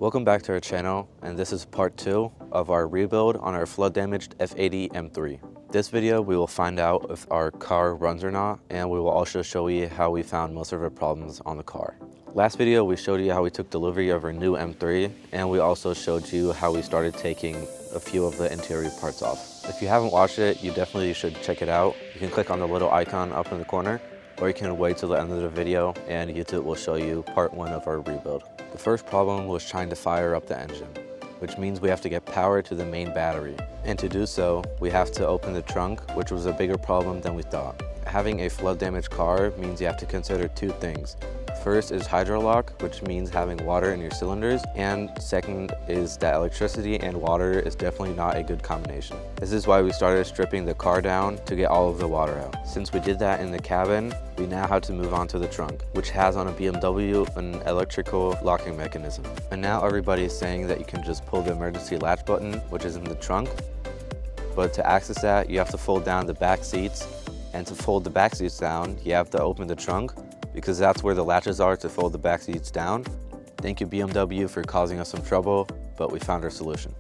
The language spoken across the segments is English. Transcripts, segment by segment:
Welcome back to our channel, and this is part 2 of our rebuild on our flood damaged F80 M3. This video we will find out if our car runs or not, and we will also show you how we found most of our problems on the car. Last video we showed you how we took delivery of our new M3, and we also showed you how we started taking a few of the interior parts off. If you haven't watched it, you definitely should check it out. You can click on the little icon up in the corner, or you can wait till the end of the video and YouTube will show you part 1 of our rebuild. The first problem was trying to fire up the engine, which means we have to get power to the main battery. And to do so, we have to open the trunk, which was a bigger problem than we thought. Having a flood damaged car means you have to consider 2 things. First is hydrolock, which means having water in your cylinders, and second is that electricity and water is definitely not a good combination. This is why we started stripping the car down to get all of the water out. Since we did that in the cabin, we now have to move on to the trunk, which has on a BMW an electrical locking mechanism. And now everybody is saying that you can just pull the emergency latch button, which is in the trunk, but to access that, you have to fold down the back seats, and to fold the back seats down, you have to open the trunk, because that's where the latches are to fold the back seats down. Thank you BMW for causing us some trouble, but we found our solution.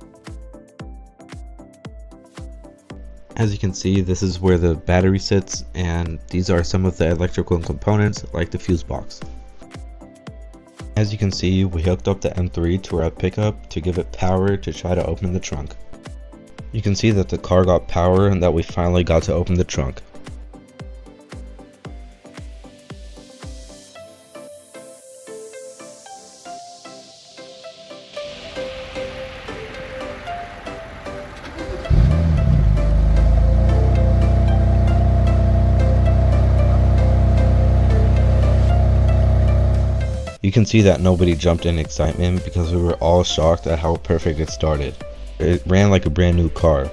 As you can see, this is where the battery sits, and these are some of the electrical components like the fuse box. As you can see, we hooked up the M3 to our pickup to give it power to try to open the trunk. You can see that the car got power and that we finally got to open the trunk. You can see that nobody jumped in excitement because we were all shocked at how perfect it started. It ran like a brand new car.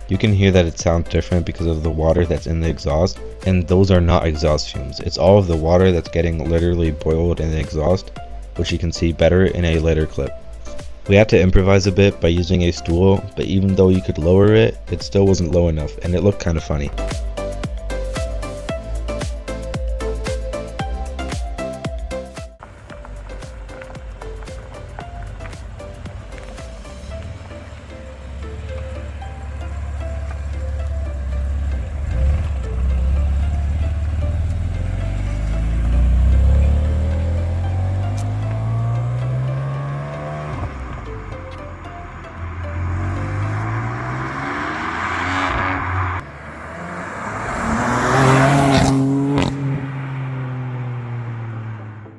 You can hear that it sounds different because of the water that's in the exhaust, and those are not exhaust fumes. It's all of the water that's getting literally boiled in the exhaust, which you can see better in a later clip. We had to improvise a bit by using a stool, but even though you could lower it, it still wasn't low enough, and it looked kind of funny.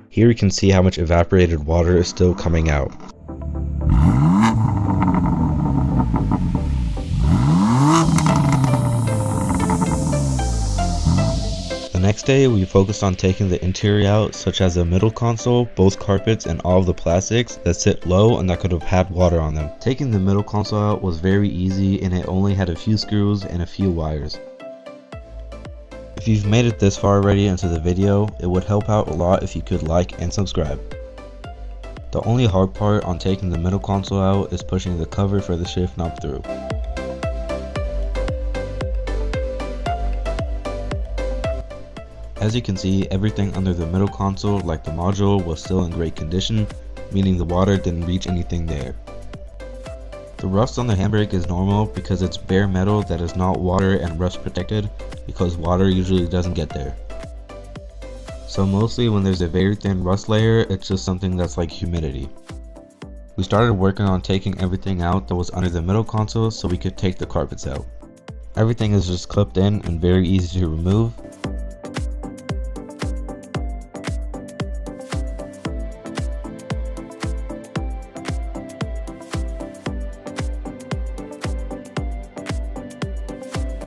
Here you can see how much evaporated water is still coming out. The next day we focused on taking the interior out, such as the middle console, both carpets, and all of the plastics that sit low and that could have had water on them. Taking the middle console out was very easy, and it only had a few screws and a few wires. If you've made it this far already into the video, it would help out a lot if you could like and subscribe. The only hard part on taking the middle console out is pushing the cover for the shift knob through. As you can see, everything under the middle console, like the module, was still in great condition, meaning the water didn't reach anything there. The rust on the handbrake is normal because it's bare metal that is not water and rust protected, because water usually doesn't get there. So mostly when there's a very thin rust layer, it's just something that's like humidity. We started working on taking everything out that was under the middle console so we could take the carpets out. Everything is just clipped in and very easy to remove.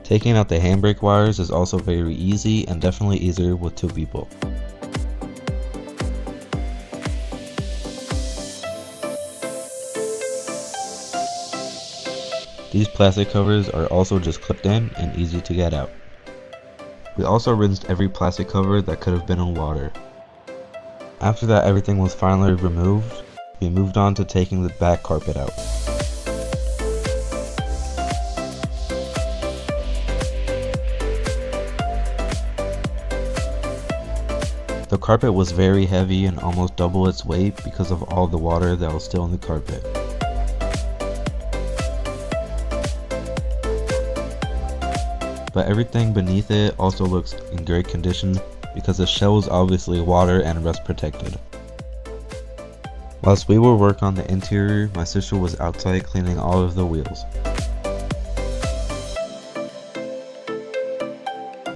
Taking out the handbrake wires is also very easy and definitely easier with 2 people. These plastic covers are also just clipped in and easy to get out. We also rinsed every plastic cover that could have been in water. After that everything was finally removed, we moved on to taking the back carpet out. The carpet was very heavy and almost double its weight because of all the water that was still in the carpet. But everything beneath it also looks in great condition because the shell is obviously water and rust protected. Whilst we were working on the interior, my sister was outside cleaning all of the wheels.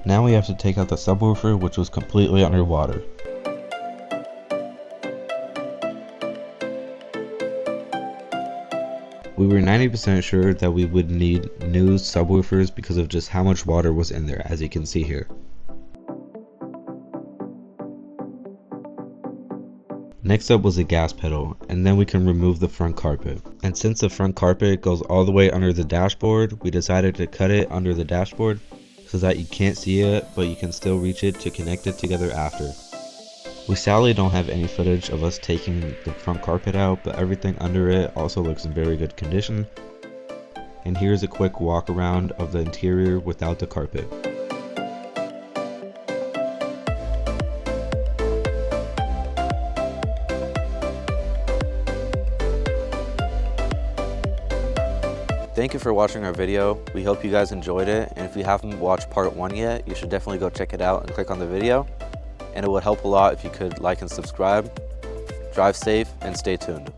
Now we have to take out the subwoofer, which was completely underwater. We were 90% sure that we would need new subwoofers because of just how much water was in there, as you can see here. Next up was the gas pedal, and then we can remove the front carpet. And since the front carpet goes all the way under the dashboard, we decided to cut it under the dashboard so that you can't see it, but you can still reach it to connect it together after. We sadly don't have any footage of us taking the front carpet out, but everything under it also looks in very good condition. And here's a quick walk around of the interior without the carpet. Thank you for watching our video. We hope you guys enjoyed it, and if you haven't watched part 1 yet, you should definitely go check it out and click on the video. And it would help a lot if you could like and subscribe. Drive safe and stay tuned.